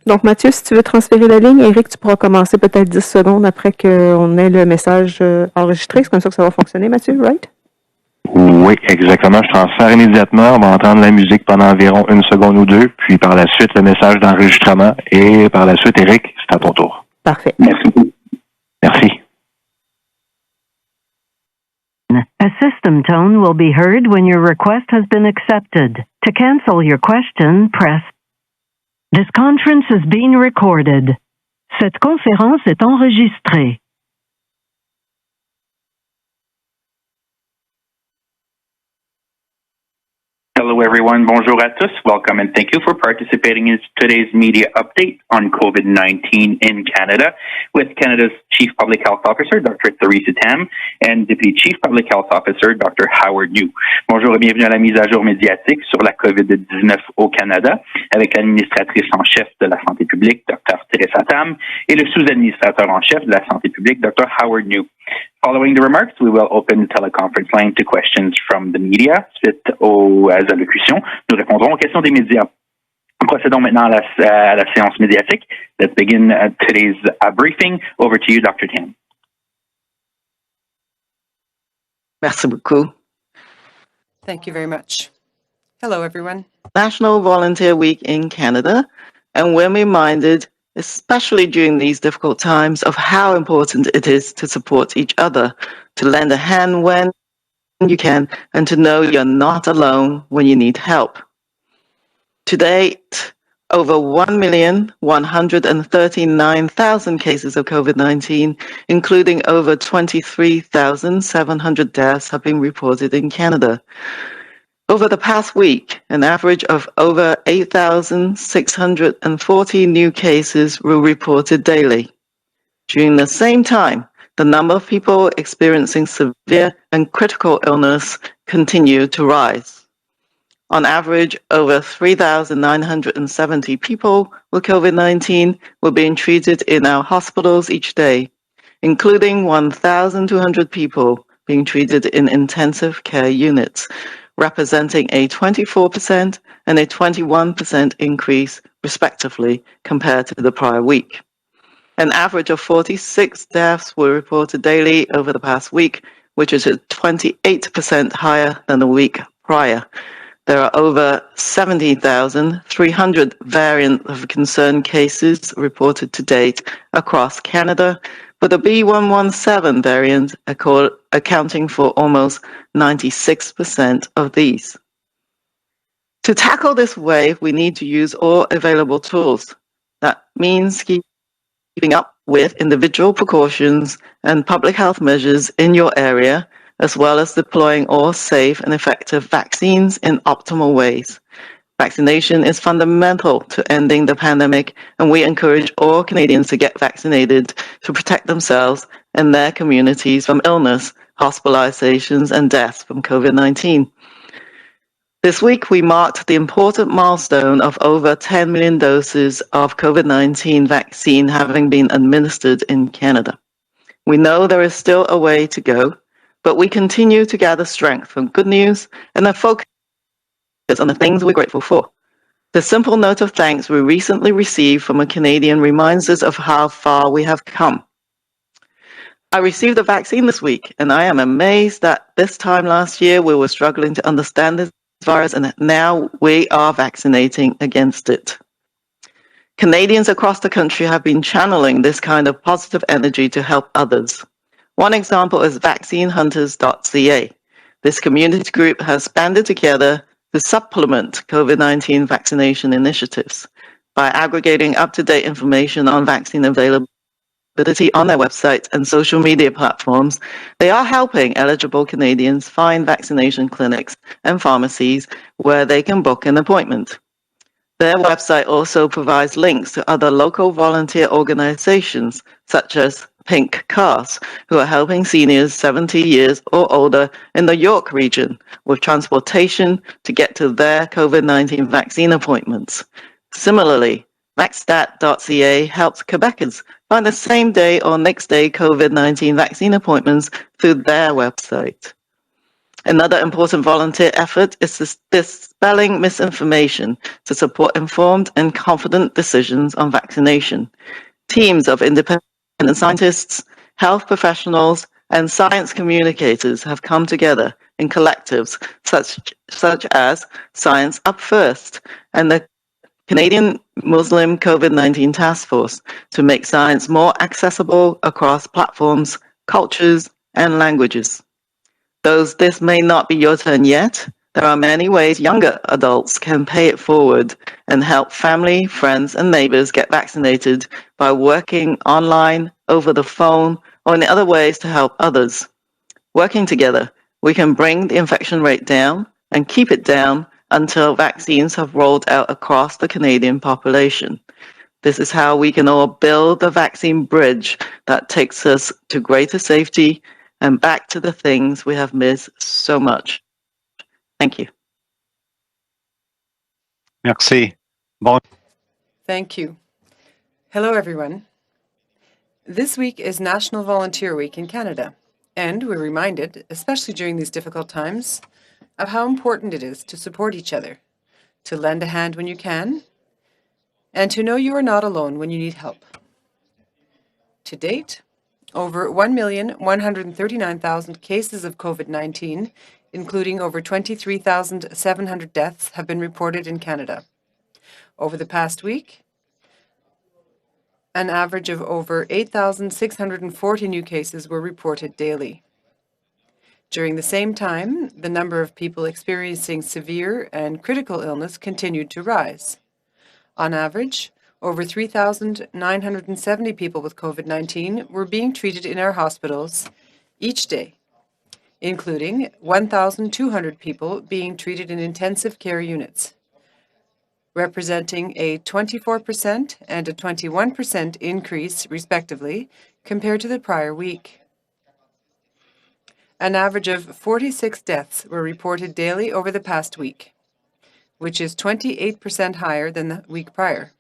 Donc, Mathieu, si tu veux transférer la ligne, Eric, tu pourras commencer peut-être 10 secondes après qu'on ait le message enregistré. C'est comme ça que ça va fonctionner, Mathieu, right? Oui, exactement. Je transfère immédiatement. On va entendre la musique pendant environ 1 seconde ou 2, puis par la suite, le message d'enregistrement. Et par la suite, Eric, c'est à ton tour. Parfait. Merci. Merci. A system tone will be heard when your request has been accepted. To cancel your question, press. This conference is being recorded. Cette conférence est enregistrée. Hello everyone, bonjour à tous. Welcome and thank you for participating in today's media update on COVID-19 in Canada with Canada's Chief Public Health Officer, Dr. Theresa Tam, and Deputy Chief Public Health Officer, Dr. Howard New. Bonjour et bienvenue à la mise à jour médiatique sur la COVID-19 au Canada avec l'administratrice en chef de la santé publique, Dr. Theresa Tam, et le sous-administrateur en chef de la santé publique, Dr. Howard New. Following the remarks, we will open the teleconference line to questions from the media. Suite aux allocutions, nous répondrons aux questions des médias. Procédons maintenant à la séance médiatique. Let's begin today's briefing. Over to you, Dr. Tam. Merci beaucoup. Thank you very much. Hello, everyone. National Volunteer Week in Canada, and we're reminded, especially during these difficult times, of how important it is to support each other, to lend a hand when you can, and to know you're not alone when you need help. To date, over 1,139,000 cases of COVID-19, including over 23,700 deaths, have been reported in Canada. Over the past week, an average of over 8,640 new cases were reported daily. During the same time, the number of people experiencing severe and critical illness continued to rise. On average, over 3,970 people with COVID-19 were being treated in our hospitals each day, including 1,200 people being treated in intensive care units, representing a 24% and a 21% increase, respectively, compared to the prior week. An average of 46 deaths were reported daily over the past week, which is 28% higher than the week prior. There are over 70,300 variant of concern cases reported to date across Canada, with the B117 variant accounting for almost 96% of these. To tackle this wave, we need to use all available tools. That means keeping up with individual precautions and public health measures in your area, as well as deploying all safe and effective vaccines in optimal ways. Vaccination is fundamental to ending the pandemic, and we encourage all Canadians to get vaccinated to protect themselves and their communities from illness, hospitalizations, and deaths from COVID-19. This week, we marked the important milestone of over 10 million doses of COVID-19 vaccine having been administered in Canada. We know there is still a way to go, but we continue to gather strength from good news and are focused on the things we're grateful for. The simple note of thanks we recently received from a Canadian reminds us of how far we have come. I received the vaccine this week, and I am amazed that this time last year we were struggling to understand this virus, and now we are vaccinating against it. Canadians across the country have been channeling this kind of positive energy to help others. One example is vaccinehunters.ca. This community group has banded together to supplement COVID-19 vaccination initiatives. By aggregating up-to-date information on vaccine availability on their website and social media platforms, they are helping eligible Canadians find vaccination clinics and pharmacies where they can book an appointment. Their website also provides links to other local volunteer organizations, such as Pink Cars, who are helping seniors 70 years or older in the York region with transportation to get to their COVID-19 vaccine appointments. Similarly, vacstat.ca helps Quebecers find the same day or next day COVID-19 vaccine appointments through their website. Another important volunteer effort is dispelling misinformation to support informed and confident decisions on vaccination. Teams of independent scientists, health professionals, and science communicators have come together in collectives such as Science Up First and the Canadian Muslim COVID-19 Task Force to make science more accessible across platforms, cultures, and languages. Though this may not be your turn yet, there are many ways younger adults can pay it forward and help family, friends, and neighbors get vaccinated by working online, over the phone, or in other ways to help others. Working together, we can bring the infection rate down and keep it down until vaccines have rolled out across the Canadian population. This is how we can all build the vaccine bridge that takes us to greater safety and back to the things we have missed so much. Thank you. Merci. Bon. Thank you. Hello, everyone. This week is National Volunteer Week in Canada, and we're reminded, especially during these difficult times, of how important it is to support each other, to lend a hand when you can, and to know you are not alone when you need help. To date, over 1,139,000 cases of COVID-19, including over 23,700 deaths, have been reported in Canada. Over the past week, an average of over 8,640 new cases were reported daily. During the same time, the number of people experiencing severe and critical illness continued to rise. On average, over 3,970 people with COVID-19 were being treated in our hospitals each day, including 1,200 people being treated in intensive care units, representing a 24% and a 21% increase, respectively, compared to the prior week. An average of 46 deaths were reported daily over the past week, which is 28% higher than the week prior.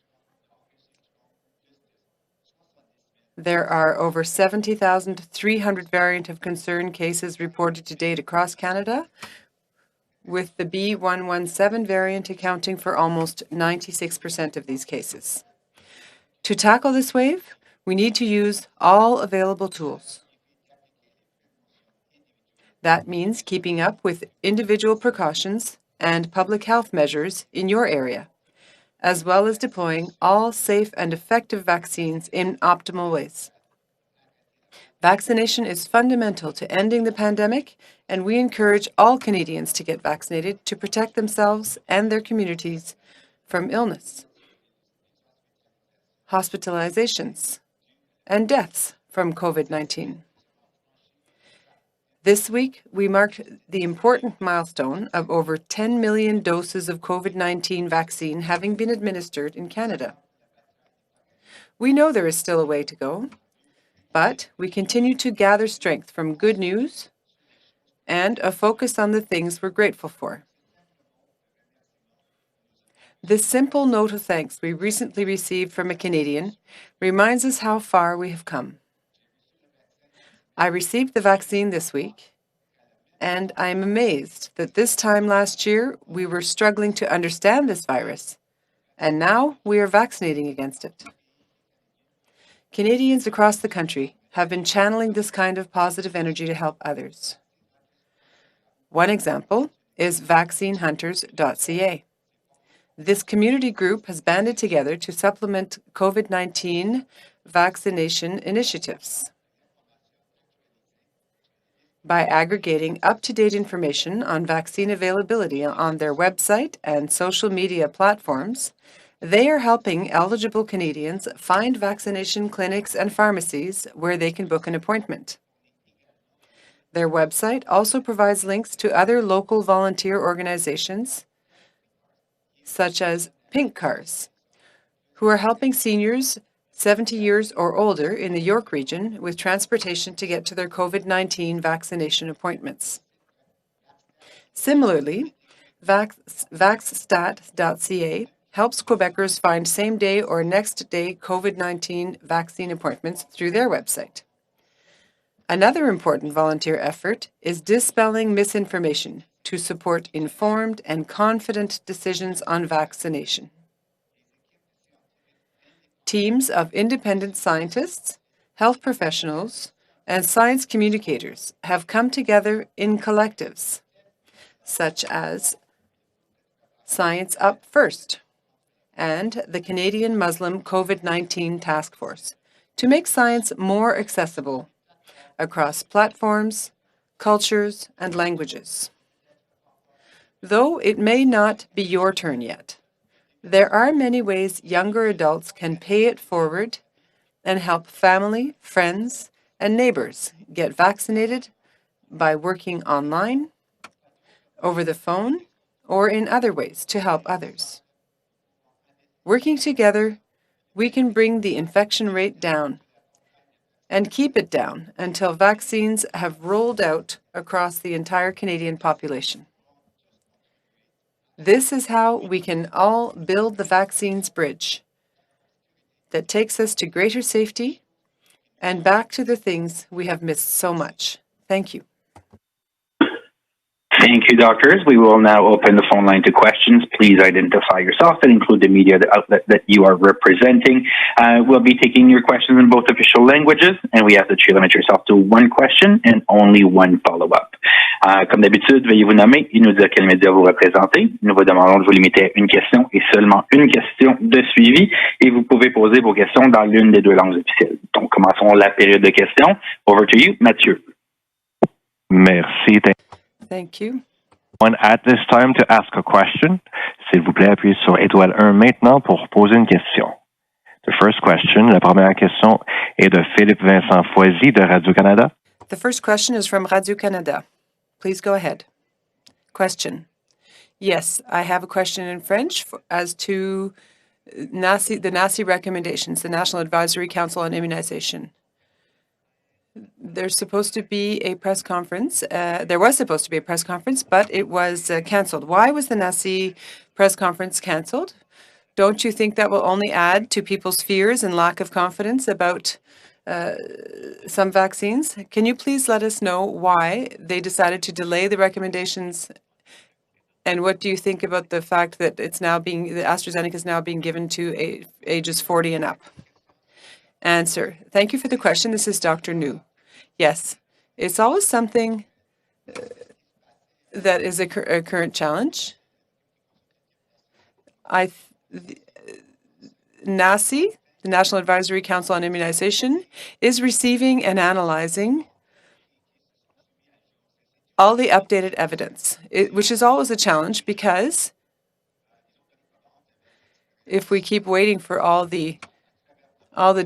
There are over 70,300 variant of concern cases reported to date across Canada, with the B117 variant accounting for almost 96% of these cases. To tackle this wave, we need to use all available tools. That means keeping up with individual precautions and public health measures in your area, as well as deploying all safe and effective vaccines in optimal ways. Vaccination is fundamental to ending the pandemic, and we encourage all Canadians to get vaccinated to protect themselves and their communities from illness, hospitalizations, and deaths from COVID-19. This week, we marked the important milestone of over 10 million doses of COVID-19 vaccine having been administered in Canada. We know there is still a way to go, but we continue to gather strength from good news and a focus on the things we're grateful for. This simple note of thanks we recently received from a Canadian reminds us how far we have come. I received the vaccine this week, and I am amazed that this time last year we were struggling to understand this virus, and now we are vaccinating against it. Canadians across the country have been channeling this kind of positive energy to help others. One example is vaccinehunters.ca. This community group has banded together to supplement COVID-19 vaccination initiatives. By aggregating up-to-date information on vaccine availability on their website and social media platforms, they are helping eligible Canadians find vaccination clinics and pharmacies where they can book an appointment. Their website also provides links to other local volunteer organizations, such as Pink Cars, who are helping seniors 70 years or older in the York region with transportation to get to their COVID-19 vaccination appointments. Similarly, vaxstat.ca helps Quebecers find same-day or next-day COVID-19 vaccine appointments through their website. Another important volunteer effort is Dispelling Misinformation to support informed and confident decisions on vaccination. Teams of independent scientists, health professionals, and science communicators have come together in collectives, such as Science Up First and the Canadian Muslim COVID-19 Task Force, to make science more accessible across platforms, cultures, and languages. Though it may not be your turn yet, there are many ways younger adults can pay it forward and help family, friends, and neighbors get vaccinated by working online, over the phone, or in other ways to help others. Working together, we can bring the infection rate down and keep it down until vaccines have rolled out across the entire Canadian population. This is how we can all build the vaccines bridge that takes us to greater safety and back to the things we have missed so much. Thank you. Thank you, doctors. We will now open the phone line to questions. Please identify yourself and include the media outlet that you are representing. We'll be taking your questions in both official languages, and we ask that you limit yourself to one question and only one follow-up. Comme d'habitude, veuillez vous nommer et nous dire quel média vous représentez. Nous vous demandons de vous limiter à une question et seulement une question de suivi, et vous pouvez poser vos questions dans l'une des deux langues officielles. Donc, commençons la période de questions. Over to you, Mathieu. Merci. Thank you. At this time to ask a question, s'il vous plaît, appuyez sur étoile 1 maintenant pour poser une question. The first question, la première question est de Philippe Vincent Foisy de Radio-Canada. The first question is from Radio-Canada. Please go ahead. Question. Yes, I have a question in French as to the NACI recommendations, the National Advisory Council on Immunization. There's supposed to be a press conference. There was supposed to be a press conference, but it was canceled. Why was the NACI press conference canceled? Don't you think that will only add to people's fears and lack of confidence about some vaccines? Can you please let us know why they decided to delay the recommendations? And what do you think about the fact that the AstraZeneca is now being given to ages 40 and up? Answer. Thank you for the question. This is Dr. New. Yes, it's always something that is a current challenge. NACI, the National Advisory Council on Immunization, is receiving and analyzing all the updated evidence, which is always a challenge because if we keep waiting for all the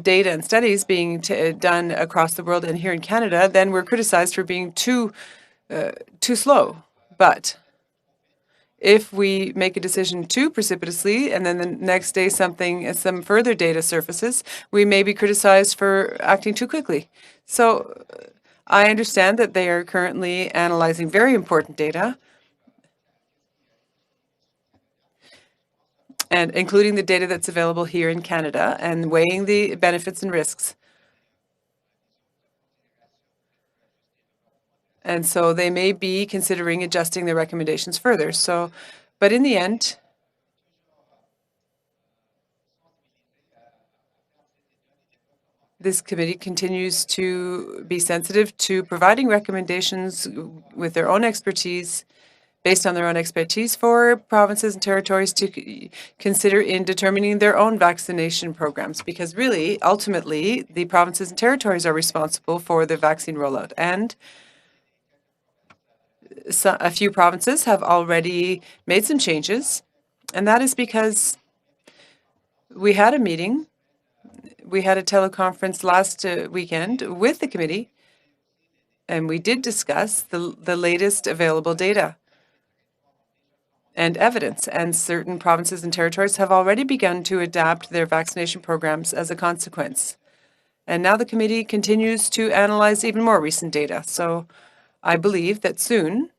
data and studies being done across the world and here in Canada, then we're criticized for being too slow. But if we make a decision too precipitously and then the next day some further data surfaces, we may be criticized for acting too quickly. So I understand that they are currently analyzing very important data, and including the data that's available here in Canada and weighing the benefits and risks. And so they may be considering adjusting their recommendations further. But in the end, this committee continues to be sensitive to providing recommendations with their own expertise, based on their own expertise for provinces and territories to consider in determining their own vaccination programs, because really, ultimately, the provinces and territories are responsible for the vaccine rollout. And a few provinces have already made some changes, and that is because we had a meeting, we had a teleconference last weekend with the committee, and we did discuss the latest available data and evidence, and certain provinces and territories have already begun to adapt their vaccination programs as a consequence. And now the committee continues to analyze even more recent data. So I believe that soon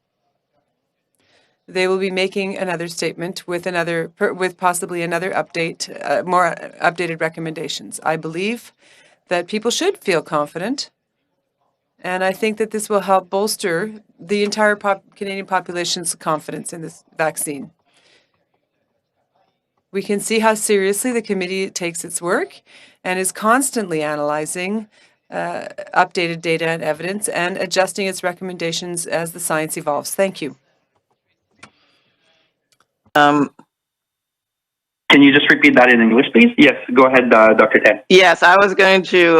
they will be making another statement with possibly another update, more updated recommendations. I believe that people should feel confident And I think that this will help bolster the entire Canadian population's confidence in this vaccine. We can see how seriously the committee takes its work and is constantly analyzing updated data and evidence and adjusting its recommendations as the science evolves. Thank you. Can you just repeat that in English, please? Yes, go ahead, Dr. Ted. Yes, I was going to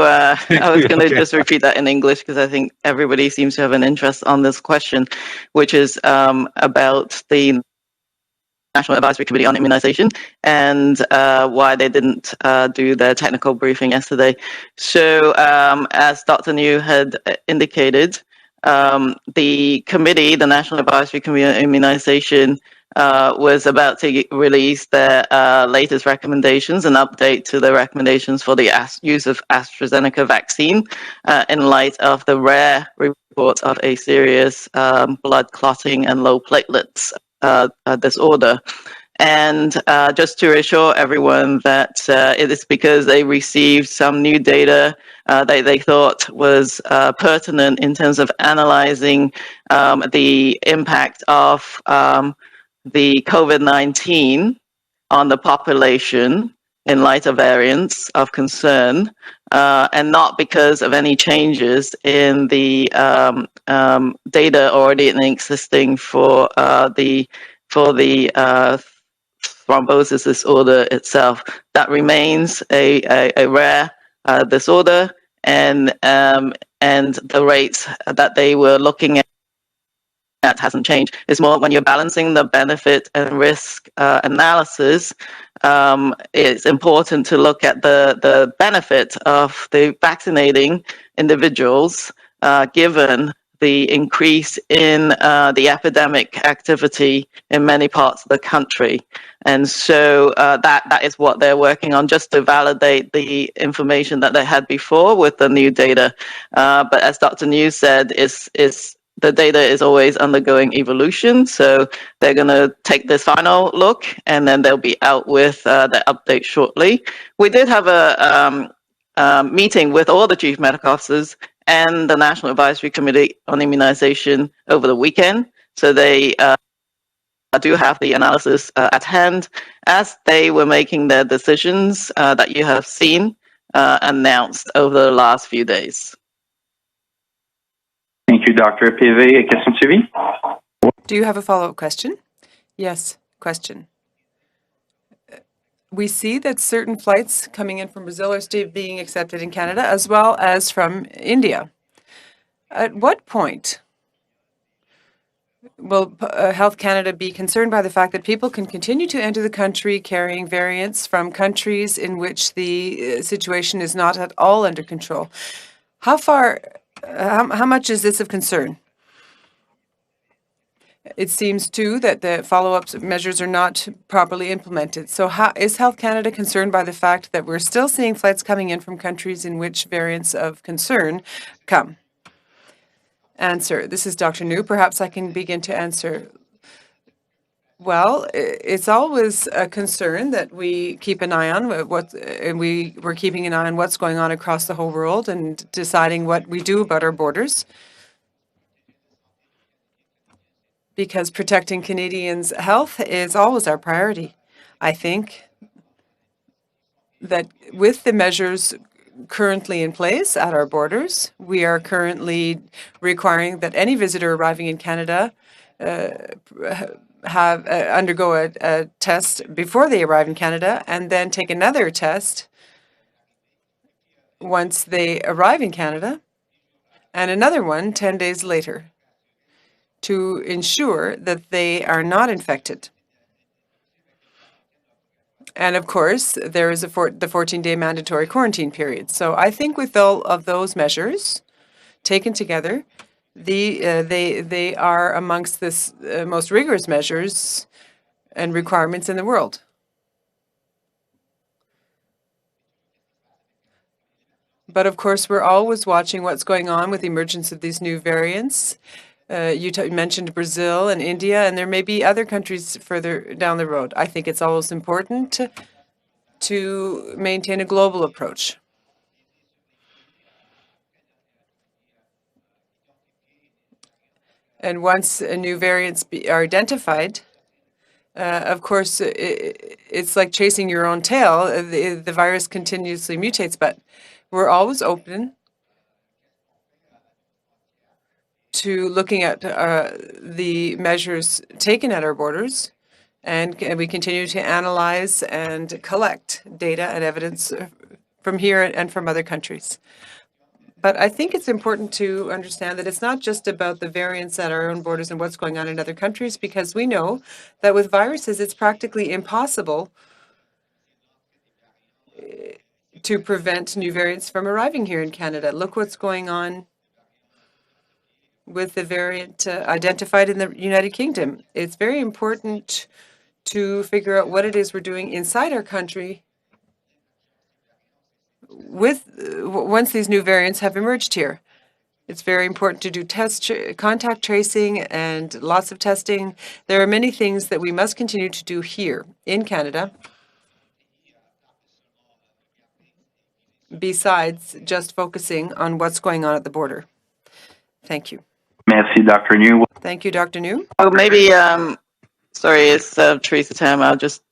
Okay. just repeat that in English because I think everybody seems to have an interest on this question, which is about the National Advisory Committee on Immunization and why they didn't do their technical briefing yesterday. So, as Dr. New had indicated, the committee, the National Advisory Committee on Immunization, was about to release their latest recommendations, an update to the recommendations for the use of AstraZeneca vaccine in light of the rare reports of a serious blood clotting and low platelets disorder. And just to reassure everyone that it is because they received some new data they thought was pertinent in terms of analyzing the impact of the COVID-19 on the population in light of variants of concern, and not because of any changes in the data already existing for the thrombosis disorder itself. That remains a rare disorder, and the rates that they were looking at hasn't changed. It's more when you're balancing the benefit and risk analysis, it's important to look at the benefit of the vaccinating individuals given the increase in the epidemic activity in many parts of the country. And so that is what they're working on, just to validate the information that they had before with the new data. But as Dr. New said, the data is always undergoing evolution, so they're going to take this final look, and then they'll be out with the update shortly. We did have a meeting with all the chief medical officers and the National Advisory Committee on Immunization over the weekend, so they do have the analysis at hand as they were making their decisions that you have seen announced over the last few days. Thank you, Dr. PV. Question suivie? Do you have a follow-up question? Yes, question. We see that certain flights coming in from Brazil are still being accepted in Canada as well as from India. At what point will Health Canada be concerned by the fact that people can continue to enter the country carrying variants from countries in which the situation is not at all under control? How much is this of concern? It seems, too, that the follow-up measures are not properly implemented. So is Health Canada concerned by the fact that we're still seeing flights coming in from countries in which variants of concern come? Answer. This is Dr. New. Perhaps I can begin to answer. Well, it's always a concern that we keep an eye on we're keeping an eye on what's going on across the whole world and deciding what we do about our borders. Because protecting Canadians' health is always our priority. I think that with the measures currently in place at our borders, we are currently requiring that any visitor arriving in Canada undergo a test before they arrive in Canada and then take another test once they arrive in Canada and another one 10 days later, to ensure that they are not infected. And of course, there is the 14-day mandatory quarantine period. So I think with all of those measures taken together, they are amongst the most rigorous measures and requirements in the world. But of course, we're always watching what's going on with the emergence of these new variants. You mentioned Brazil and India, and there may be other countries further down the road. I think it's always important to maintain a global approach. And once new variants are identified, of course, it's like chasing your own tail. The virus continuously mutates, but we're always open to looking at the measures taken at our borders, and we continue to analyze and collect data and evidence from here and from other countries. But I think it's important to understand that it's not just about the variants at our own borders and what's going on in other countries, because we know that with viruses, it's practically impossible to prevent new variants from arriving here in Canada. Look what's going on with the variant identified in the United Kingdom. It's very important to figure out what it is we're doing inside our country once these new variants have emerged here. It's very important to do contact tracing and lots of testing. There are many things that we must continue to do here in Canada besides just focusing on what's going on at the border. Thank you. Merci, Dr. New. Thank you, Dr. New. Oh, maybe, sorry, it's Teresa Tam. I'll just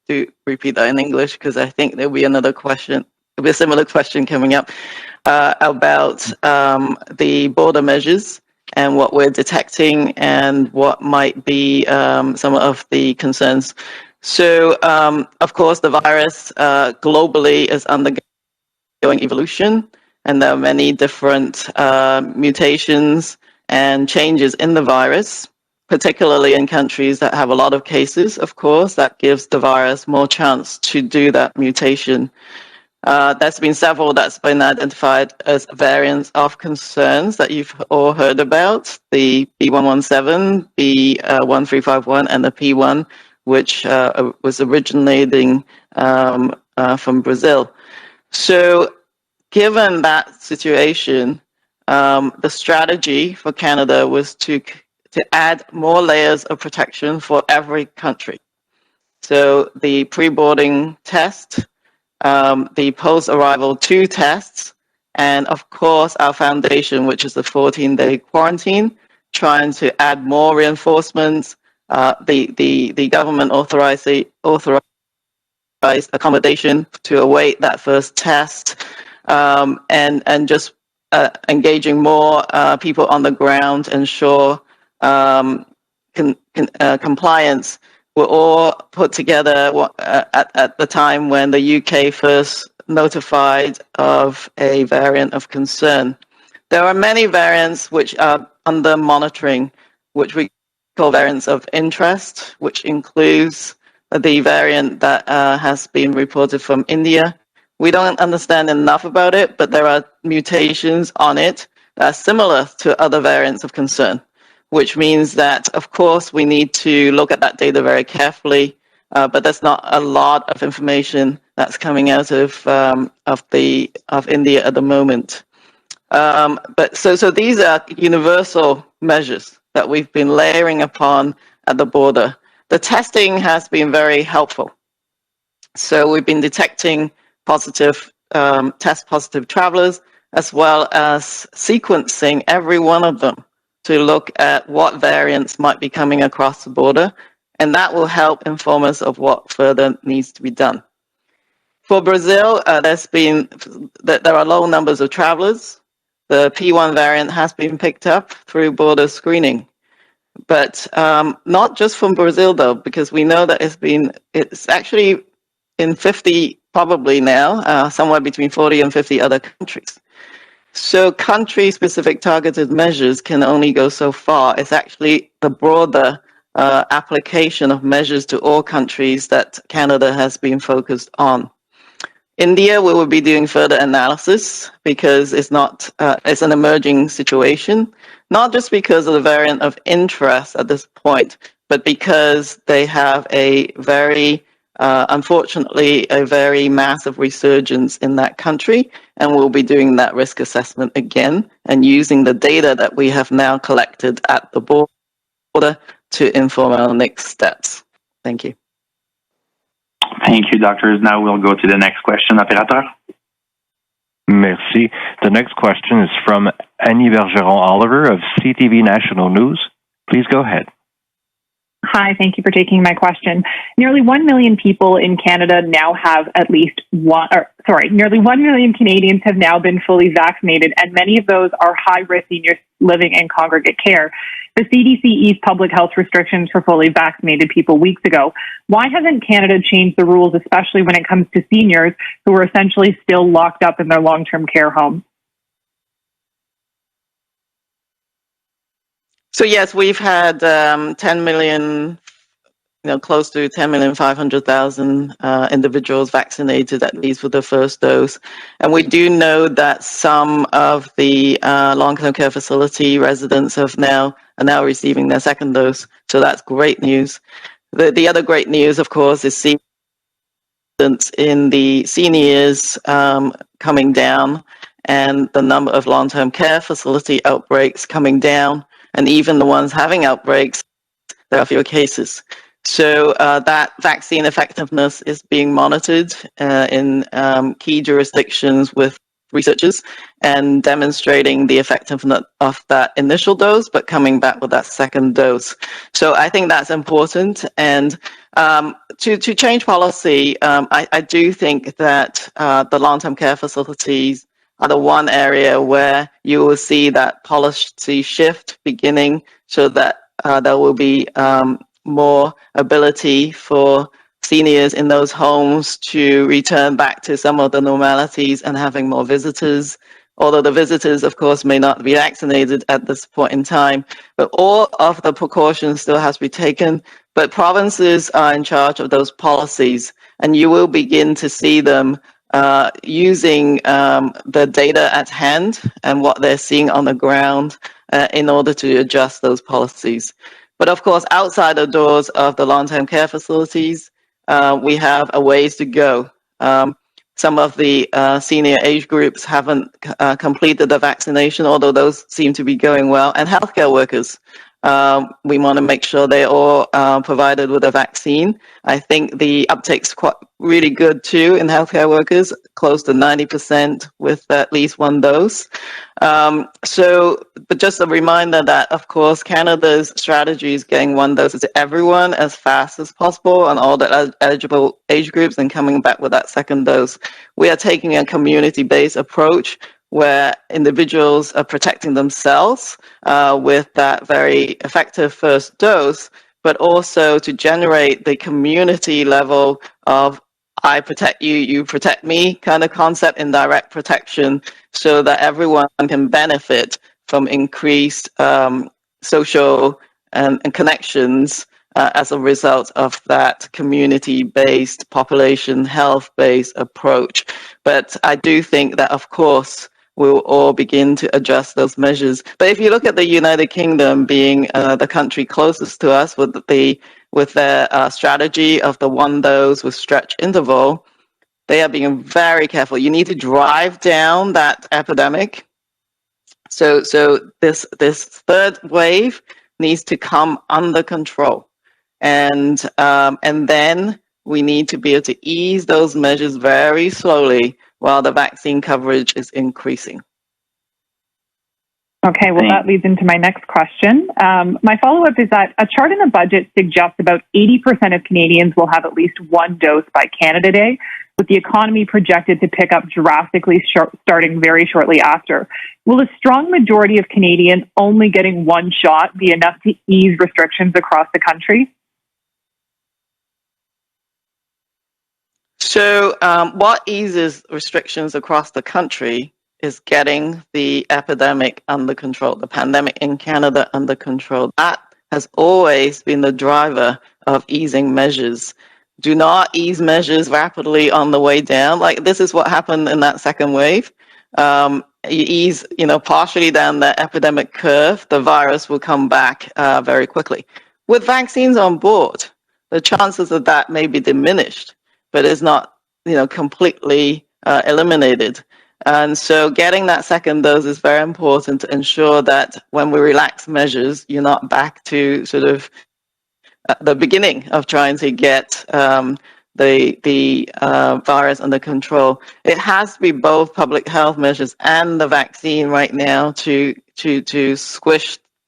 repeat that in English because I think there'll be another question. There'll be a similar question coming up about the border measures and what we're detecting and what might be some of the concerns. So, of course, the virus globally is undergoing evolution, and there are many different mutations and changes in the virus, particularly in countries that have a lot of cases. Of course, that gives the virus more chance to do that mutation. There's been several that's been identified as variants of concerns that you've all heard about, the B117, B1351, and the P1, which was originating from Brazil. So given that situation, the strategy for Canada was to add more layers of protection for every country. So the pre-boarding test, the post-arrival 2 tests, and of course our foundation, which is the 14-day quarantine, trying to add more reinforcements, the government authorized accommodation to await that first test, and just engaging more people on the ground, ensure compliance, were all put together at the time when the UK first notified of a variant of concern. There are many variants which are under monitoring, which we call variants of interest, which includes the variant that has been reported from India. We don't understand enough about it, but there are mutations on it that are similar to other variants of concern, which means that, of course, we need to look at that data very carefully, but there's not a lot of information that's coming out of India at the moment. But so these are universal measures that we've been layering upon at the border. The testing has been very helpful. So we've been detecting test positive travelers, as well as sequencing every one of them to look at what variants might be coming across the border, and that will help inform us of what further needs to be done. For Brazil, there are low numbers of travelers. The P1 variant has been picked up through border screening, but not just from Brazil though, because we know that it's actually in 50 probably now, somewhere between 40 and 50 other countries. So country-specific targeted measures can only go so far. It's actually the broader application of measures to all countries that Canada has been focused on. India, we will be doing further analysis because it's an emerging situation, not just because of the variant of interest at this point, but because they have unfortunately, a very massive resurgence in that country, and we'll be doing that risk assessment again and using the data that we have now collected at the border to inform our next steps. Thank you. Thank you, doctors. Now we'll go to the next question, opérateur. Merci. The next question is from Annie Bergeron-Oliver of CTV National News. Please go ahead. Hi, thank you for taking my question. Nearly 1 million people in Canada now have nearly 1 million Canadians have now been fully vaccinated, and many of those are high-risk seniors living in congregate care. The CDC eased public health restrictions for fully vaccinated people weeks ago. Why hasn't Canada changed the rules, especially when it comes to seniors who are essentially still locked up in their long-term care homes? So yes, we've had 10 million, close to 10,500,000 individuals vaccinated, at least with the first dose. And we do know that some of the long-term care facility residents are now receiving their second dose. So that's great news. The other great news, of course, is seeing in the seniors coming down, and the number of long-term care facility outbreaks coming down. And even the ones having outbreaks, there are fewer cases. So that vaccine effectiveness is being monitored in key jurisdictions with researchers and demonstrating the effectiveness of that initial dose, but coming back with that second dose. So I think that's important. And to change policy, I do think that the long-term care facilities are the one area where you will see that policy shift beginning, so that there will be more ability for seniors in those homes to return back to some of the normalities and having more visitors, although the visitors, of course, may not be vaccinated at this point in time. But all of the precautions still has to be taken. But provinces are in charge of those policies, and you will begin to see them using the data at hand and what they're seeing on the ground in order to adjust those policies. But of course, outside the doors of the long-term care facilities, we have a ways to go. Some of the senior age groups haven't completed the vaccination, although those seem to be going well. And healthcare workers, we want to make sure they're all provided with a vaccine. I think the uptake's quite really good too in healthcare workers, close to 90% with at least one dose. But just a reminder that, of course, Canada's strategy is getting one dose to everyone as fast as possible on all the eligible age groups and coming back with that second dose. We are taking a community-based approach where individuals are protecting themselves with that very effective first dose, but also to generate the community level of I protect you, you protect me kind of concept in direct protection, so that everyone can benefit from increased social and connections as a result of that community-based, population health-based approach. But I do think that, of course, we'll all begin to adjust those measures. But if you look at the United Kingdom being the country closest to us with their strategy of the one dose with stretch interval, they are being very careful. You need to drive down that epidemic. So this third wave needs to come under control, and then we need to be able to ease those measures very slowly while the vaccine coverage is increasing. Okay, well, that leads into my next question. My follow-up is that a chart in the budget suggests about 80% of Canadians will have at least one dose by Canada Day, with the economy projected to pick up drastically starting very shortly after. Will a strong majority of Canadians only getting one shot be enough to ease restrictions across the country? So what eases restrictions across the country is getting the epidemic under control, the pandemic in Canada under control. That has always been the driver of easing measures. Do not ease measures rapidly on the way down. Like, this is what happened in that second wave. You ease, partially down the epidemic curve, the virus will come back very quickly. With vaccines on board, the chances of that may be diminished, but it's not, completely eliminated. And so getting that second dose is very important to ensure that when we relax measures, you're not back to sort of the beginning of trying to get the virus under control. It has to be both public health measures and the vaccine right now to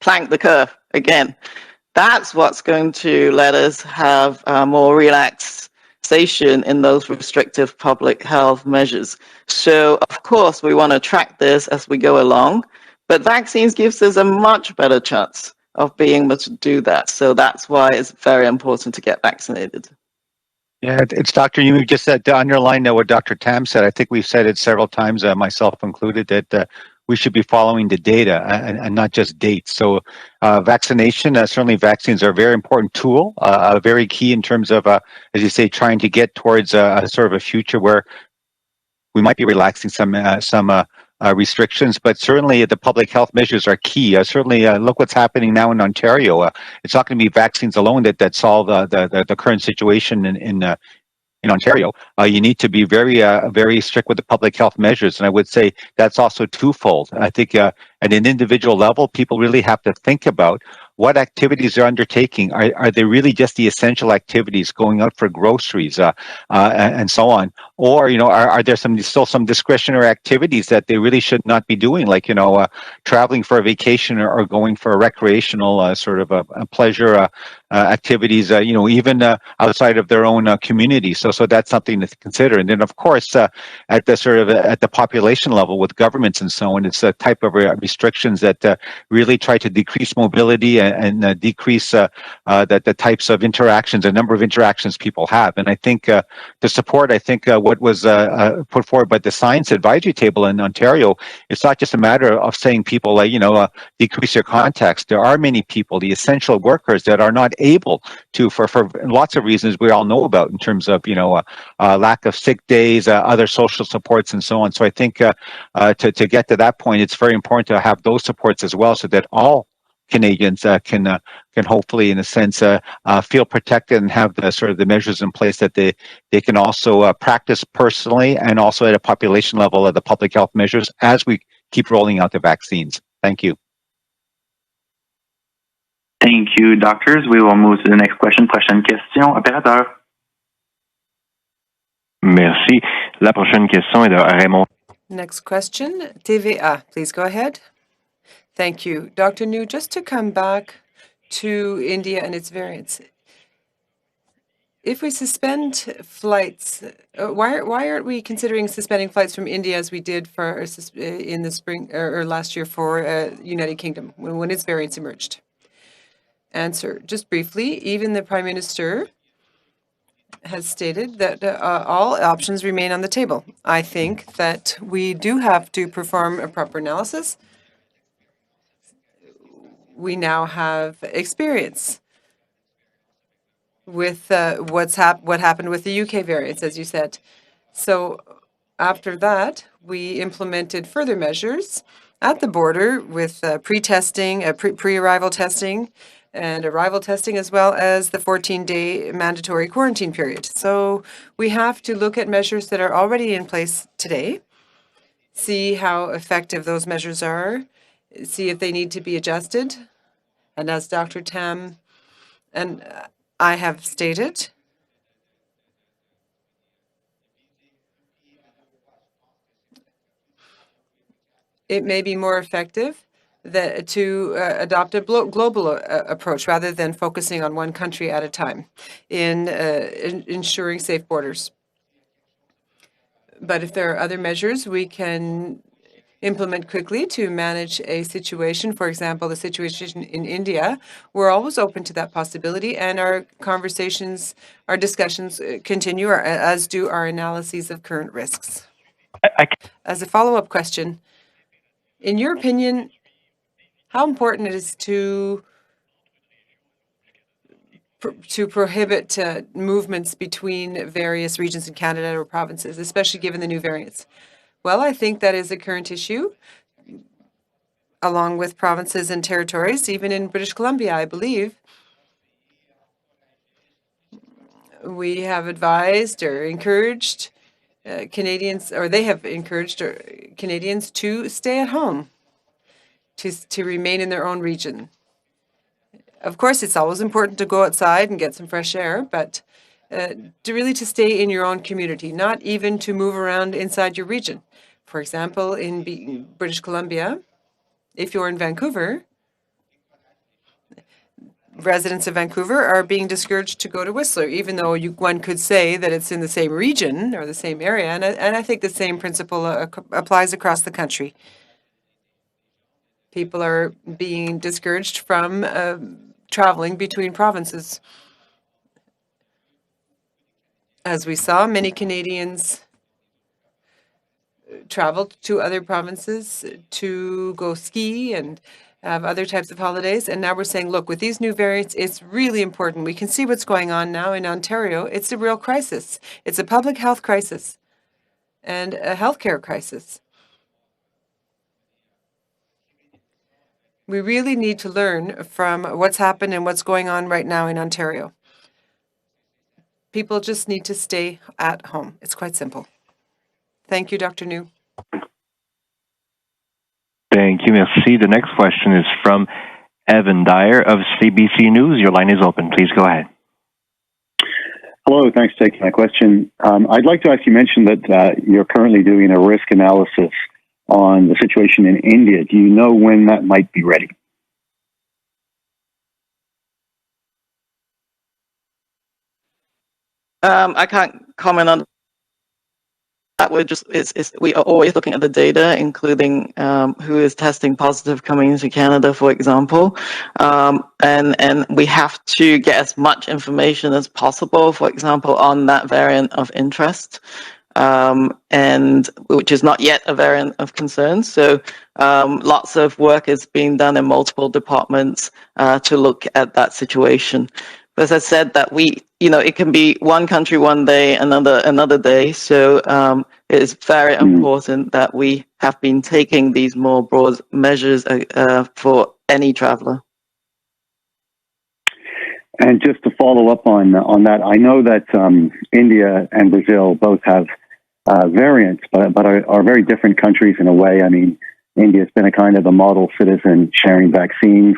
plank the curve, again, that's what's going to let us have more relaxation in those restrictive public health measures. So, of course, we want to track this as we go along, but vaccines gives us a much better chance of being able to do that. So that's why it's very important to get vaccinated. Yeah, it's Dr. You just said to underline what Dr. Tam said. I think we've said it several times, myself included, that we should be following the data and not just dates. So vaccination, certainly vaccines are a very important tool, very key in terms of, as you say, trying to get towards a sort of a future where we might be relaxing some restrictions, but certainly the public health measures are key. Certainly, look what's happening now in Ontario. It's not going to be vaccines alone that solve the current situation in Ontario. You need to be very strict with the public health measures, and I would say that's also twofold. I think at an individual level, people really have to think about what activities they're undertaking. Are they really just the essential activities, going out for groceries and so on? Or, are there still some discretionary activities that they really should not be doing, like, traveling for a vacation or going for a recreational sort of a pleasure activities, even outside of their own community. So that's something to consider. And then, of course, at the population level with governments and so on, it's a type of restrictions that really try to decrease mobility and decrease the types of interactions, the number of interactions people have. And I think to support, what was put forward by the Science Advisory Table in Ontario, it's not just a matter of saying people, decrease your contacts. There are many people, the essential workers, that are not able to, for lots of reasons we all know about, in terms of, lack of sick days, other social supports, and so on. So I think to get to that point, it's very important to have those supports as well, so that all Canadians can hopefully, in a sense, feel protected and have the sort of the measures in place that they can also practice personally, and also at a population level of the public health measures as we keep rolling out the vaccines. Thank you. Thank you, doctors. We will move to the next question. Prochaine question, opérateur. Merci. La prochaine question est de Raymond. Next question, TVA. Please go ahead. Thank you. Dr. New, just to come back to India and its variants. If we suspend flights, why aren't we considering suspending flights from India as we did for in the spring or last year for United Kingdom when its variants emerged? Answer, just briefly, even the Prime Minister has stated that all options remain on the table. I think that we do have to perform a proper analysis. We now have experience with what happened with the UK variants, as you said. So after that, we implemented further measures at the border with pre-testing, pre-arrival testing, and arrival testing, as well as the 14-day mandatory quarantine period. So we have to look at measures that are already in place today, see how effective those measures are, see if they need to be adjusted. And as Dr. Tam and I have stated, it may be more effective to adopt a global approach rather than focusing on one country at a time in ensuring safe borders. But if there are other measures we can implement quickly to manage a situation, for example, the situation in India, we're always open to that possibility, and our conversations, our discussions continue, as do our analyses of current risks. As a follow-up question, in your opinion, how important it is to prohibit movements between various regions in Canada or provinces, especially given the new variants? Well, I think that is a current issue, along with provinces and territories. Even in British Columbia, I believe, we have advised or encouraged Canadians, or they have encouraged Canadians to stay at home, to remain in their own region. Of course, it's always important to go outside and get some fresh air, but to stay in your own community, not even to move around inside your region. For example, in British Columbia, if you're in Vancouver, residents of Vancouver are being discouraged to go to Whistler, even though one could say that it's in the same region or the same area. And I think the same principle applies across the country. People are being discouraged from traveling between provinces. As we saw, many Canadians traveled to other provinces to go ski and have other types of holidays. And now we're saying, look, with these new variants, it's really important. We can see what's going on now in Ontario. It's a real crisis. It's a public health crisis and a healthcare crisis. We really need to learn from what's happened and what's going on right now in Ontario. People just need to stay at home. It's quite simple. Thank you, Dr. New. Thank you, merci. The next question is from Evan Dyer of CBC News. Your line is open. Please go ahead. Hello, thanks for taking my question. I'd like to ask, you mentioned that you're currently doing a risk analysis on the situation in India. Do you know when that might be ready? I can't comment on that. We are always looking at the data, including who is testing positive coming into Canada, for example, and we have to get as much information as possible, for example, on that variant of interest, and which is not yet a variant of concern. So lots of work is being done in multiple departments to look at that situation. But as I said, that it can be one country one day, another day. So it is very important that we have been taking these more broad measures for any traveler. And just to follow up on that, I know that India and Brazil both have variants, but are very different countries in a way. I mean, India's been a kind of a model citizen, sharing vaccines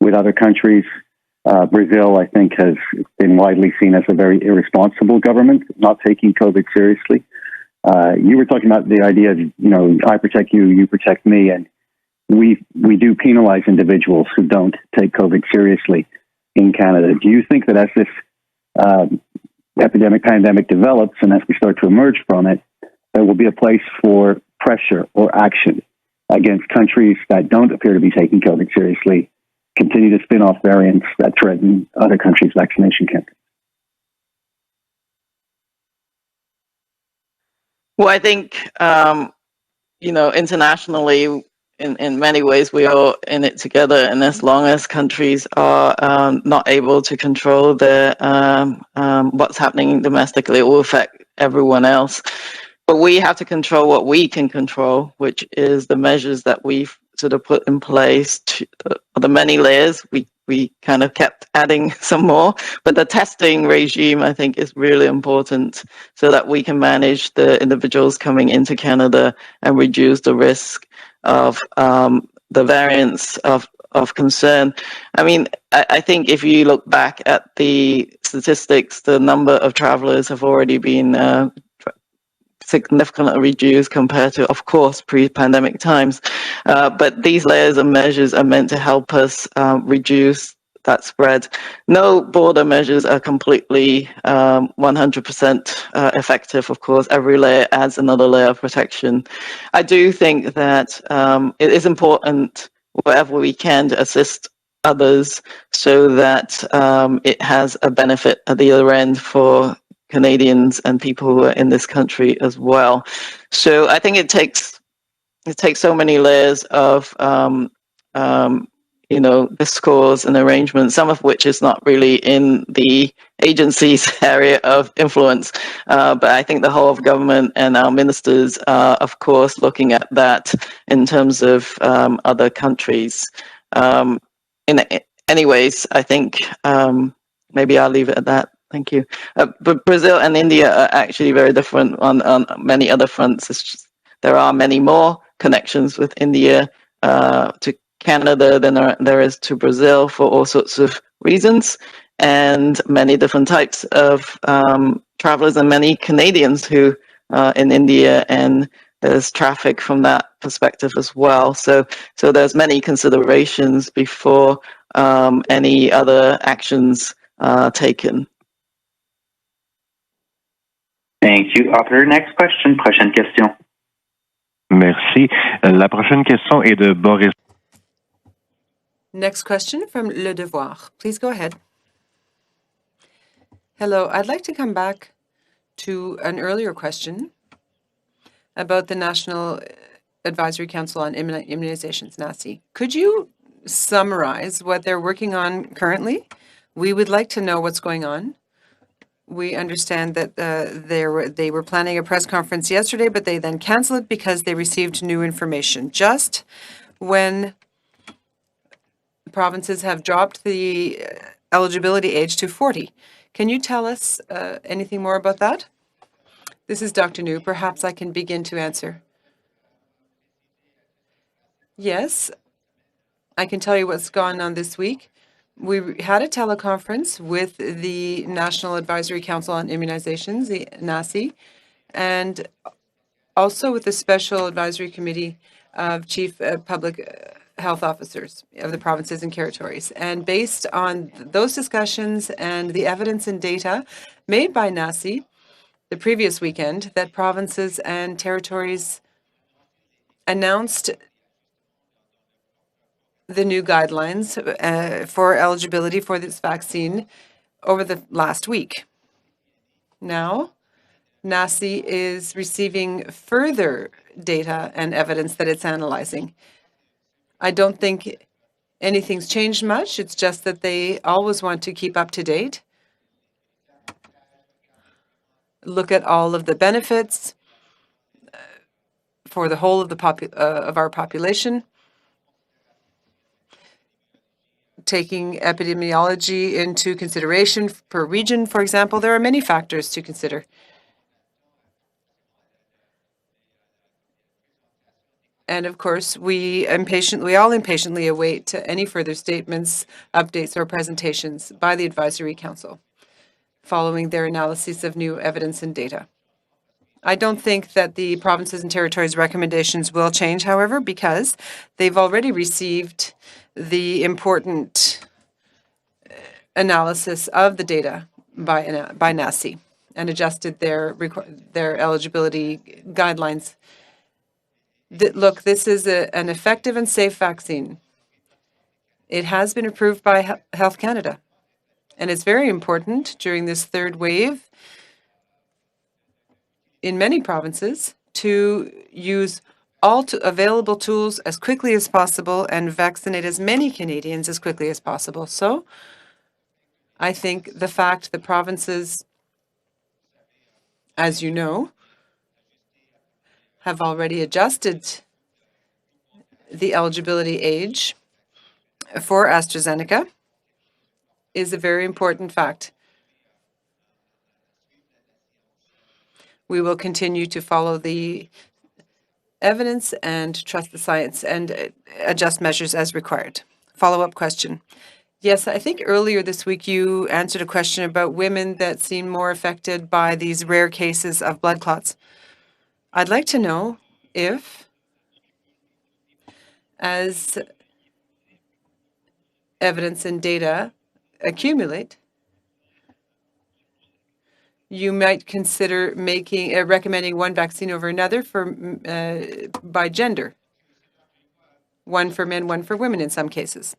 with other countries. Brazil, I think, has been widely seen as a very irresponsible government, not taking COVID seriously. You were talking about the idea of, I protect you, you protect me, and we do penalize individuals who don't take COVID seriously in Canada. Do you think that as this pandemic develops and as we start to emerge from it, there will be a place for pressure or action against countries that don't appear to be taking COVID seriously, continue to spin off variants that threaten other countries' vaccination campaigns? Well, I think, internationally, in many ways, we are in it together. And as long as countries are not able to control their what's happening domestically, it will affect everyone else. But we have to control what we can control, which is the measures that we've sort of put in place. The many layers, we kind of kept adding some more, but the testing regime, I think, is really important so that we can manage the individuals coming into Canada and reduce the risk of the variants of concern. I mean, I think if you look back at the statistics, the number of travelers have already been significantly reduced compared to, of course, pre-pandemic times. But these layers of measures are meant to help us reduce that spread. No border measures are completely 100% effective, of course. Every layer adds another layer of protection. I do think that it is important, wherever we can, to assist others so that it has a benefit at the other end for Canadians and people who are in this country as well. So I think it takes so many layers of discourse and arrangement, some of which is not really in the agency's area of influence. But I think the whole of government and our ministers are, of course, looking at that in terms of other countries. Anyways, I think maybe I'll leave it at that. Thank you. But Brazil and India are actually very different on many other fronts. There are many more connections with India to Canada than there is to Brazil for all sorts of reasons, and many different types of travelers and many Canadians who are in India, and there's traffic from that perspective as well. So there's many considerations before any other actions taken. Thank you. Operator, next question. Prochaine question. Merci. La prochaine question est de Boris. Next question from Le Devoir. Please go ahead. Hello. I'd like to come back to an earlier question about the National Advisory Council on Immunizations, NACI. Could you summarize what they're working on currently? We would like to know what's going on. We understand that they were planning a press conference yesterday, but they then canceled it because they received new information. Just when provinces have dropped the eligibility age to 40. Can you tell us anything more about that? This is Dr. New. Perhaps I can begin to answer. Yes, I can tell you what's gone on this week. We had a teleconference with the National Advisory Council on Immunizations, the NACI, and also with the Special Advisory Committee of Chief Public Health Officers of the provinces and territories. And based on those discussions and the evidence and data made by NACI the previous weekend, that provinces and territories announced the new guidelines for eligibility for this vaccine over the last week. Now, NACI is receiving further data and evidence that it's analyzing. I don't think anything's changed much. It's just that they always want to keep up to date, look at all of the benefits for the whole of our population, taking epidemiology into consideration per region, for example. There are many factors to consider. And of course, we all impatiently await any further statements, updates, or presentations by the Advisory Council following their analysis of new evidence and data. I don't think that the provinces and territories' recommendations will change, however, because they've already received the important analysis of the data by NACI and adjusted their eligibility guidelines. Look, this is an effective and safe vaccine. It has been approved by Health Canada, and it's very important during this third wave in many provinces to use all available tools as quickly as possible and vaccinate as many Canadians as quickly as possible. So I think the fact that provinces, as you know, have already adjusted the eligibility age for AstraZeneca is a very important fact. We will continue to follow the evidence and trust the science and adjust measures as required. Follow-up question. Yes, I think earlier this week you answered a question about women that seem more affected by these rare cases of blood clots. I'd like to know if, as evidence and data accumulate, you might consider recommending one vaccine over another by gender. One for men, one for women in some cases.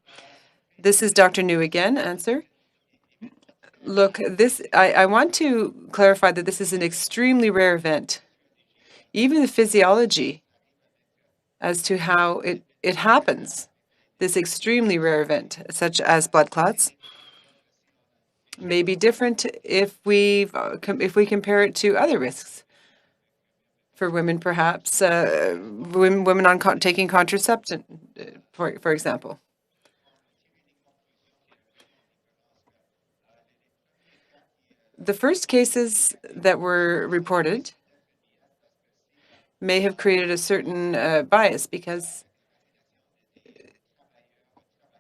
This is Dr. New again, answer. Look, I want to clarify that this is an extremely rare event. Even the physiology as to how it happens, this extremely rare event, such as blood clots, may be different if we compare it to other risks for women, perhaps women on taking contraception, for example. The first cases that were reported may have created a certain bias because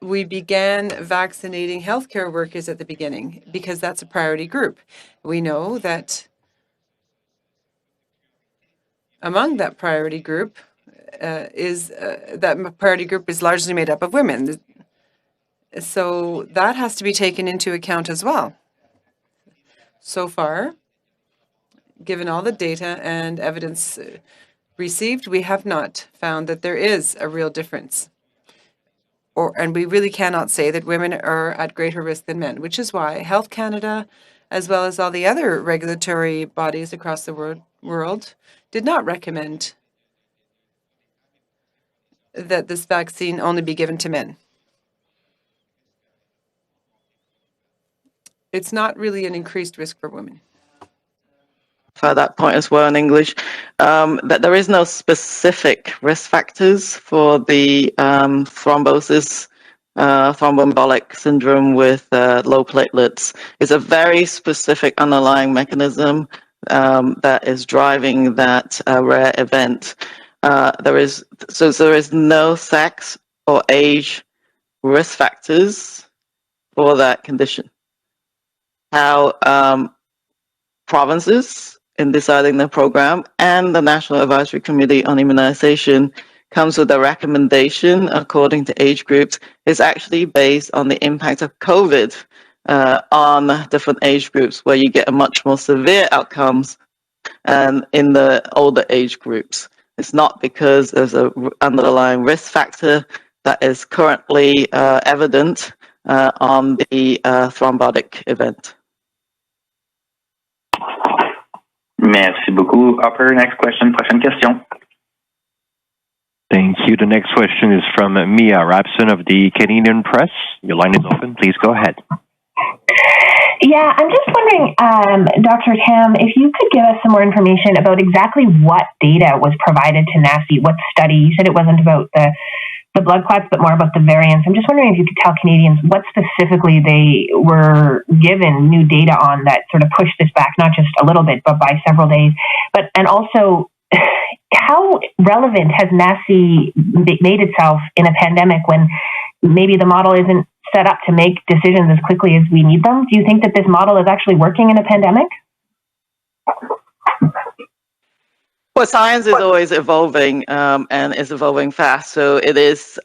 we began vaccinating healthcare workers at the beginning because that's a priority group. We know that among that priority group is largely made up of women. So that has to be taken into account as well. So far, given all the data and evidence received, we have not found that there is a real difference. And we really cannot say that women are at greater risk than men, which is why Health Canada, as well as all the other regulatory bodies across the world, did not recommend that this vaccine only be given to men. It's not really an increased risk for women. For that point as well in English, that there is no specific risk factors for the thrombosis, thromboembolic syndrome with low platelets. It's a very specific underlying mechanism that is driving that rare event. There is no sex or age risk factors for that condition. How provinces in deciding the program and the National Advisory Committee on Immunization comes with a recommendation according to age groups is actually based on the impact of COVID on different age groups, where you get a much more severe outcomes in the older age groups. It's not because there's an underlying risk factor that is currently evident on the thrombotic event. Merci beaucoup. Operator, next question. Prochaine question. Thank you. The next question is from Mia Rapson of the Canadian Press. Your line is open. Please go ahead. Yeah, I'm just wondering, Dr. Tam, if you could give us some more information about exactly what data was provided to NACI, what study. You said it wasn't about the blood clots, but more about the variants. I'm just wondering if you could tell Canadians what specifically they were given new data on that sort of pushed this back, not just a little bit, but by several days. And also, how relevant has NACI made itself in a pandemic when maybe the model isn't set up to make decisions as quickly as we need them? Do you think that this model is actually working in a pandemic? Well, science is always evolving and is evolving fast. So it is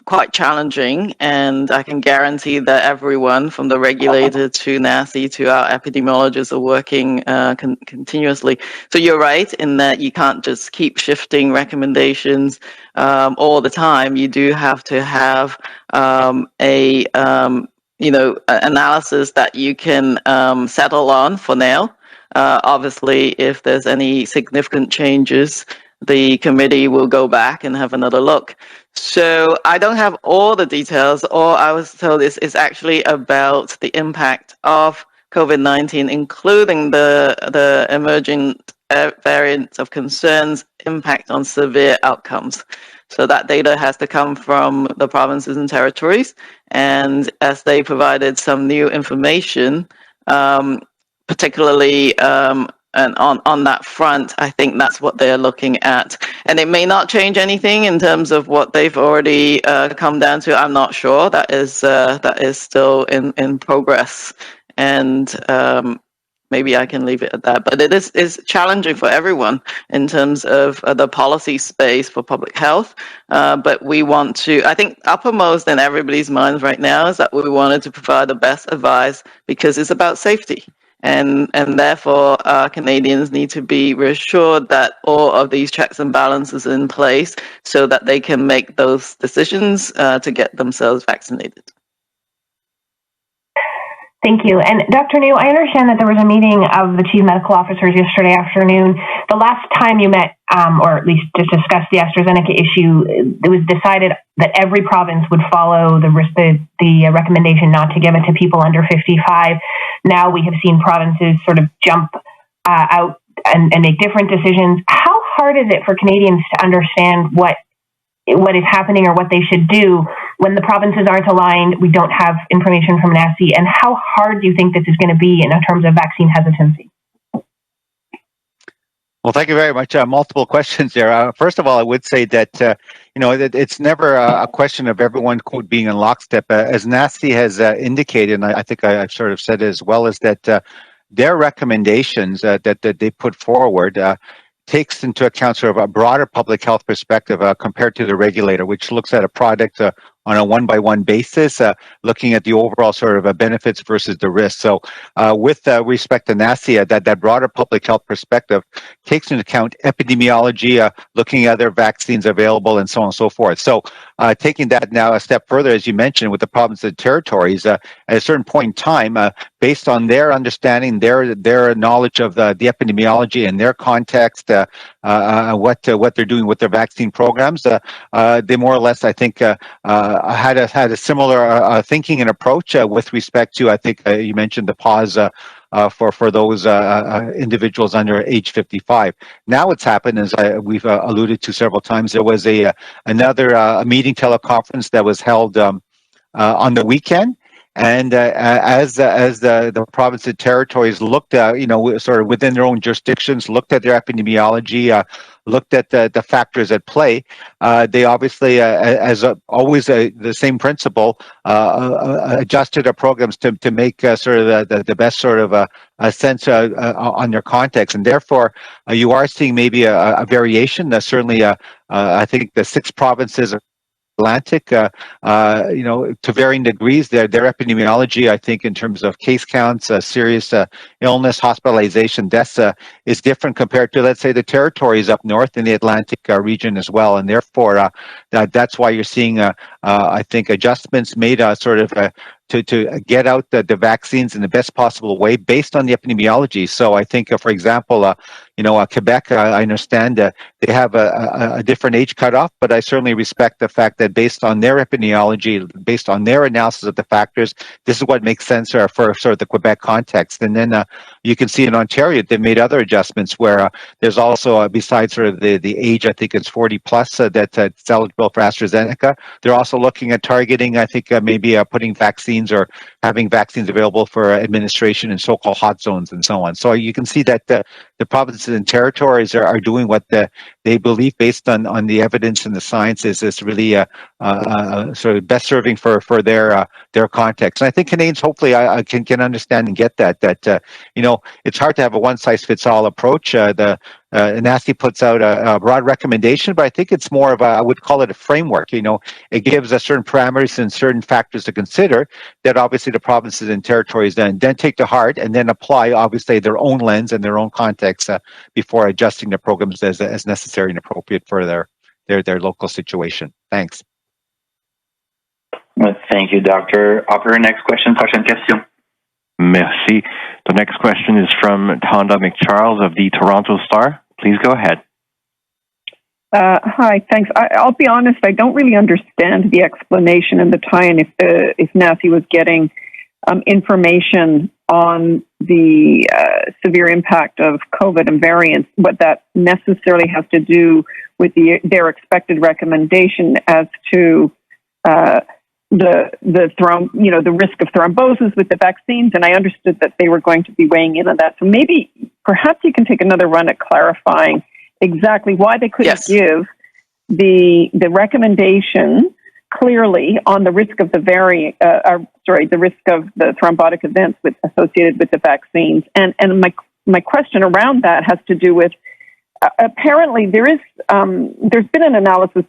quite challenging. And I can guarantee that everyone from the regulator to NACI to our epidemiologists are working continuously. So you're right in that you can't just keep shifting recommendations all the time. You do have to have analysis that you can settle on for now. Obviously, if there's any significant changes, the committee will go back and have another look. So I don't have all the details. All I was told is actually about the impact of COVID-19, including the emerging variants of concerns, impact on severe outcomes. So that data has to come from the provinces and territories. And as they provided some new information, particularly and on that front, I think that's what they're looking at. And it may not change anything in terms of what they've already come down to. I'm not sure. That is still in progress. And maybe I can leave it at that. But it is challenging for everyone in terms of the policy space for public health. But we want to, I think uppermost in everybody's minds right now is that we wanted to provide the best advice because it's about safety. And therefore, Canadians need to be reassured that all of these checks and balances are in place so that they can make those decisions to get themselves vaccinated. Thank you. And Dr. New, I understand that there was a meeting of the chief medical officers yesterday afternoon. The last time you met, or at least to discuss the AstraZeneca issue, it was decided that every province would follow the recommendation not to give it to people under 55. Now we have seen provinces sort of jump out and make different decisions. How hard is it for Canadians to understand what is happening or what they should do when the provinces aren't aligned, we don't have information from NACI, and how hard do you think this is going to be in terms of vaccine hesitancy? Well, thank you very much. Multiple questions there. First of all, I would say that, it's never a question of everyone being in lockstep. As NACI has indicated, and I think I've sort of said it as well, is that their recommendations that they put forward takes into account sort of a broader public health perspective compared to the regulator, which looks at a product on a one-by-one basis, looking at the overall sort of benefits versus the risk. So with respect to NACI, that broader public health perspective takes into account epidemiology, looking at other vaccines available, and so on and so forth. So taking that now a step further, as you mentioned, with the provinces and territories, at a certain point in time, based on their understanding, their knowledge of the epidemiology and their context, what they're doing with their vaccine programs, they more or less, I think, had a similar thinking and approach with respect to, I think you mentioned the pause for those individuals under age 55. Now what's happened is we've alluded to several times. There was another meeting teleconference that was held on the weekend. And as the province and territories looked at, sort of within their own jurisdictions, looked at their epidemiology, looked at the factors at play, they obviously, as always, the same principle, adjusted their programs to make sort of the best sort of a sense on their context. And therefore, you are seeing maybe a variation. Certainly, I think the 6 provinces Atlantic, to varying degrees, their epidemiology, I think, in terms of case counts, serious illness, hospitalization, deaths, is different compared to, let's say, the territories up north in the Atlantic region as well. And therefore, that's why you're seeing, I think, adjustments made sort of to get out the vaccines in the best possible way based on the epidemiology. So I think, for example, Quebec, I understand they have a different age cutoff, but I certainly respect the fact that based on their epidemiology, based on their analysis of the factors, this is what makes sense for sort of the Quebec context. And then you can see in Ontario, they've made other adjustments where there's also, besides sort of the age, I think it's 40 plus, that's eligible for AstraZeneca. They're also looking at targeting, I think, maybe putting vaccines or having vaccines available for administration in so-called hot zones and so on. So you can see that the provinces and territories are doing what they believe based on the evidence and the science is really sort of best serving for their context. And I think Canadians hopefully can understand and get that it's hard to have a one-size-fits-all approach. NACI puts out a broad recommendation, but I think it's more of I would call it a framework. It gives us certain parameters and certain factors to consider that obviously the provinces and territories then take to heart and then apply obviously their own lens and their own context before adjusting their programs as necessary and appropriate for their local situation. Thanks. Well, thank you, Doctor. Operator, next question. Prochaine question. Merci. The next question is from Tonda McCharles of the Toronto Star. Please go ahead. Hi, thanks. I'll be honest, I don't really understand the explanation and the tie-in if NACI was getting information on the severe impact of COVID and variants, what that necessarily has to do with their expected recommendation as to the risk of thrombosis with the vaccines, and I understood that they were going to be weighing in on that. So maybe, perhaps you can take another run at clarifying exactly why they couldn't give the recommendation clearly on the risk of the the risk of the thrombotic events associated with the vaccines. And my question around that has to do with apparently there's been an analysis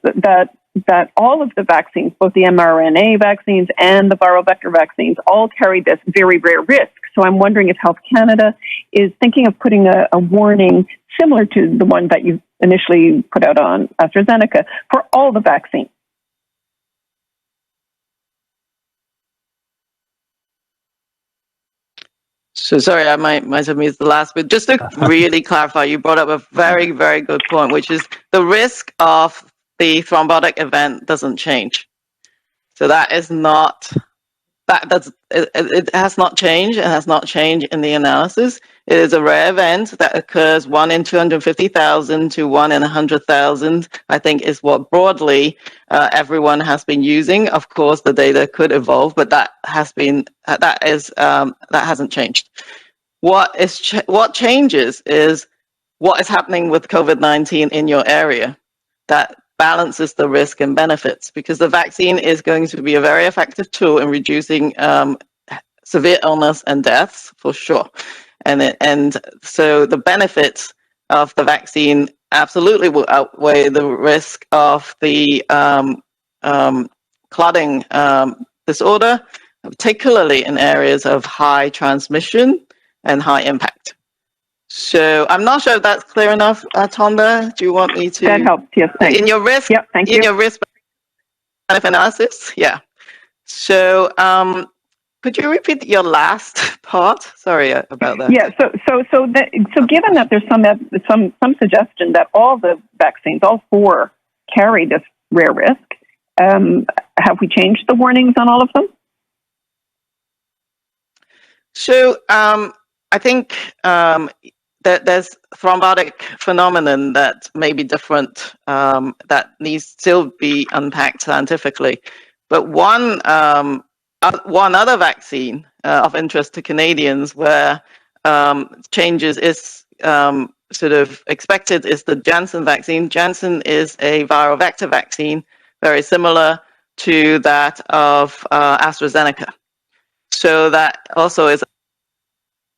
that all of the vaccines, both the mRNA vaccines and the viral vector vaccines, all carry this very rare risk. So I'm wondering if Health Canada is thinking of putting a warning similar to the one that you initially put out on AstraZeneca for all the vaccines. So sorry, I might have missed the last bit. Just to really clarify, you brought up a very, very good point, which is the risk of the thrombotic event doesn't change. So that is not, it has not changed. It has not changed in the analysis. It is a rare event that occurs 1 in 250,000 to 1 in 100,000, I think is what broadly everyone has been using. Of course, the data could evolve, but that hasn't changed. What changes is what is happening with COVID-19 in your area. That balances the risk and benefits, because the vaccine is going to be a very effective tool in reducing severe illness and deaths for sure. And so the benefits of the vaccine absolutely will outweigh the risk of the clotting disorder, particularly in areas of high transmission and high impact. So I'm not sure if that's clear enough, Tonda. Do you want me to? That helps. Yes, thanks. In your risk, Yep, thank you. in your risk analysis, yeah. So could you repeat your last part? Sorry about that. Yeah. So given that there's some suggestion that all the vaccines, all 4, carry this rare risk, have we changed the warnings on all of them? So I think that there's thrombotic phenomenon that may be different, that needs still be unpacked scientifically. But one other vaccine of interest to Canadians where changes is sort of expected is the Janssen vaccine. Janssen is a viral vector vaccine, very similar to that of AstraZeneca. So that also is a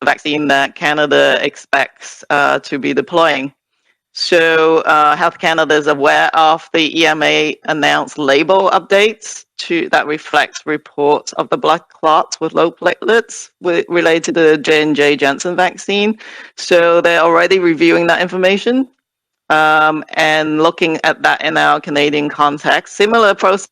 vaccine that Canada expects to be deploying. So Health Canada is aware of the EMA announced label updates that reflects reports of the blood clots with low platelets related to the J&J Janssen vaccine. So they're already reviewing that information and looking at that in our Canadian context. Similar process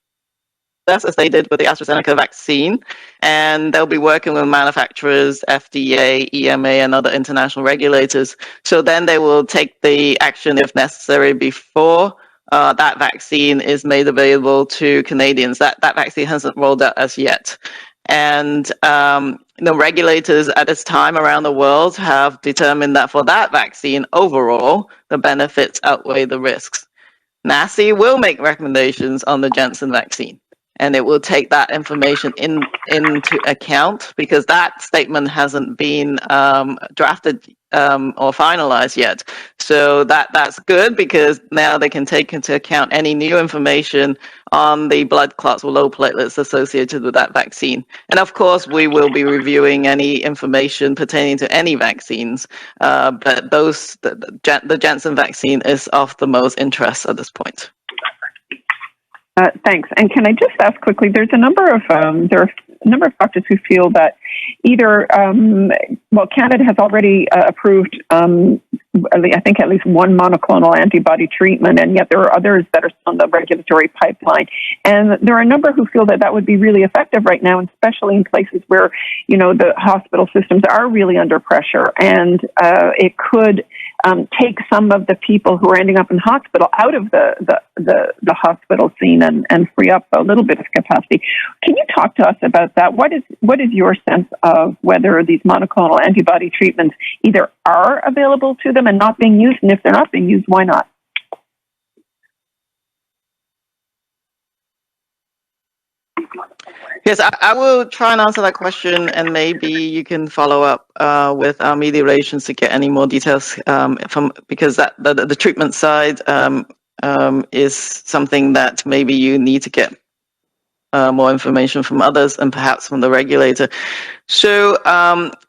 as they did with the AstraZeneca vaccine, and they'll be working with manufacturers, FDA, EMA, and other international regulators. So then they will take the action if necessary before that vaccine is made available to Canadians. That vaccine hasn't rolled out as yet. And the regulators at this time around the world have determined that for that vaccine overall, the benefits outweigh the risks. NACI will make recommendations on the Janssen vaccine, and it will take that information into account because that statement hasn't been drafted or finalized yet. So that's good because now they can take into account any new information on the blood clots or low platelets associated with that vaccine. And of course, we will be reviewing any information pertaining to any vaccines, but the Janssen vaccine is of the most interest at this point. Thanks. And can I just ask quickly? There's a number of doctors who feel that either Canada has already approved I think at least one monoclonal antibody treatment, and yet there are others that are on the regulatory pipeline. And there are a number who feel that that would be really effective right now, especially in places where the hospital systems are really under pressure, and it could take some of the people who are ending up in hospital out of the hospital scene and free up a little bit of capacity. Can you talk to us about that? What is your sense of whether these monoclonal antibody treatments either are available to them and not being used, and if they're not being used, why not? Yes, I will try and answer that question, and maybe you can follow up with our media relations to get any more details because the treatment side is something that maybe you need to get more information from others and perhaps from the regulator. So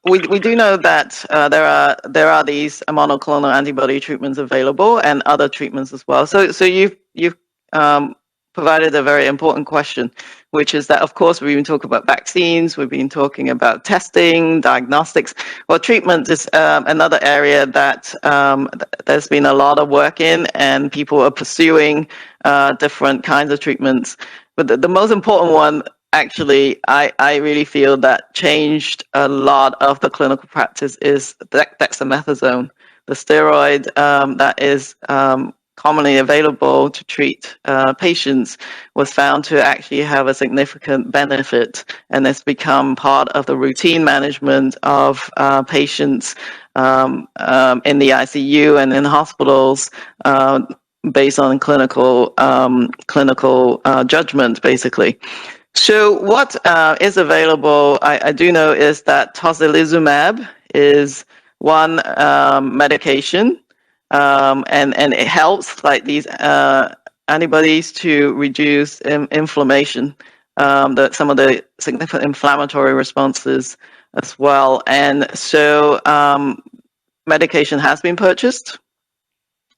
we do know that there are these monoclonal antibody treatments available and other treatments as well. So you've provided a very important question, which is that, of course, we've been talking about vaccines, we've been talking about testing, diagnostics. Well, treatment is another area that there's been a lot of work in, and people are pursuing different kinds of treatments. But the most important one, actually, I really feel that changed a lot of the clinical practice is dexamethasone, the steroid that is commonly available to treat patients, was found to actually have a significant benefit, and it's become part of the routine management of patients in the ICU and in hospitals based on clinical judgment, basically. So what is available, I do know, is that tocilizumab is one medication, and it helps like these antibodies to reduce inflammation, some of the significant inflammatory responses as well. And so medication has been purchased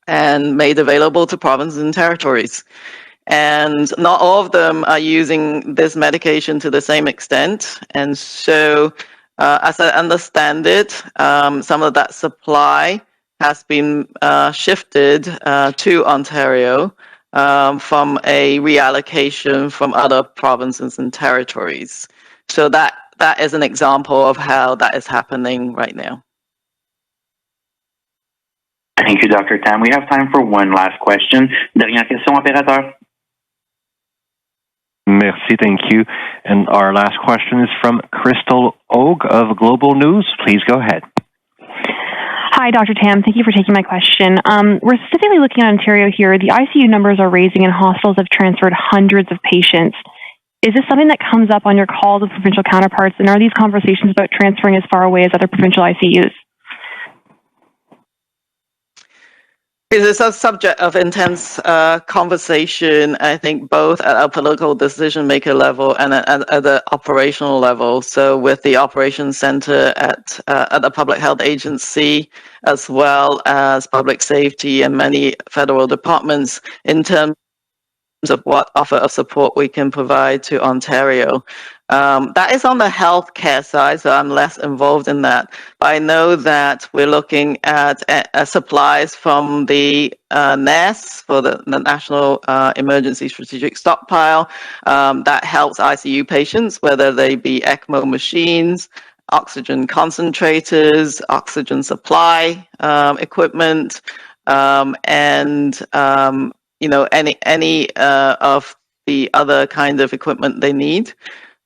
and made available to provinces and territories. and not all of them are using this medication to the same extent. And so, as I understand it, some of that supply has been shifted to Ontario from a reallocation from other provinces and territories. So that is an example of how that is happening right now. Thank you, Dr. Tam. We have time for one last question. Dernière question, opérateur. Merci, thank you. And our last question is from Crystal Og of Global News. Please go ahead. Hi, Dr. Tam. Thank you for taking my question. We're specifically looking at Ontario here. The ICU numbers are raising and hospitals have transferred hundreds of patients. Is this something that comes up on your calls with provincial counterparts? And are these conversations about transferring as far away as other provincial ICUs? It's a subject of intense conversation, I think, both at a political decision maker level and at the operational level. So with the operations center at the public health agency, as well as public safety and many federal departments, in terms of what offer of support we can provide to Ontario. That is on the healthcare side, so I'm less involved in that. But I know that we're looking at supplies from the NES, for the National Emergency Strategic Stockpile, that helps ICU patients, whether they be ECMO machines, oxygen concentrators, oxygen supply equipment, and any of the other kind of equipment they need.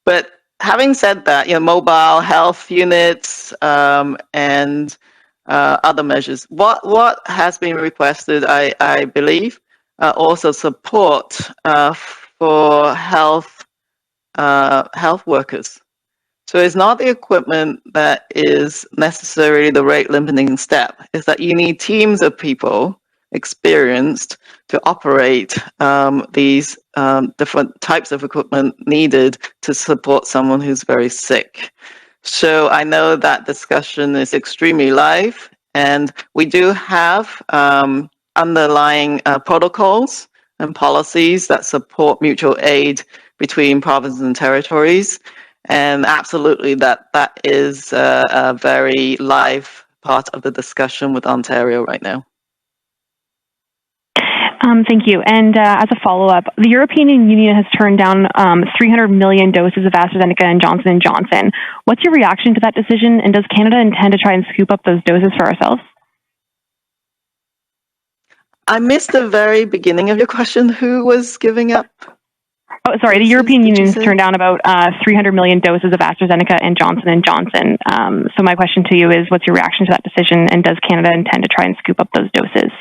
But having said that, mobile health units and other measures. What has been requested, I believe, also support for health workers. So it's not the equipment that is necessarily the rate limiting step. It's that you need teams of people experienced to operate these different types of equipment needed to support someone who's very sick. So I know that discussion is extremely live, and we do have underlying protocols and policies that support mutual aid between provinces and territories. And absolutely, that is a very live part of the discussion with Ontario right now. Thank you. And as a follow-up, the European Union has turned down 300 million doses of AstraZeneca and Johnson & Johnson. What's your reaction to that decision, and does Canada intend to try and scoop up those doses for ourselves? I missed the very beginning of your question. Who was giving up? Oh, sorry. The European Union has turned down about 300 million doses of AstraZeneca and Johnson & Johnson. So my question to you is, what's your reaction to that decision, and does Canada intend to try and scoop up those doses?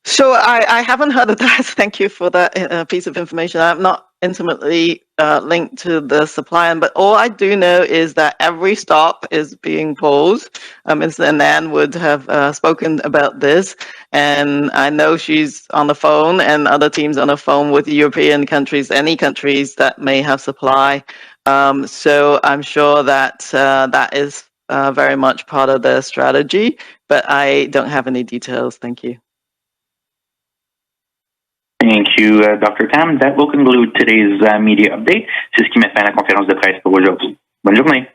So I haven't heard of that. Thank you for that piece of information. I'm not intimately linked to the supply, but all I do know is that every stop is being pulled. Ms. Annan would have spoken about this, and I know she's on the phone and other teams on the phone with European countries, any countries that may have supply. So I'm sure that that is very much part of their strategy, but I don't have any details. Thank you. Thank you, Dr. Tam. That will conclude today's media update. C'est ce qui met fin à la conférence de presse pour aujourd'hui. Bonne journée.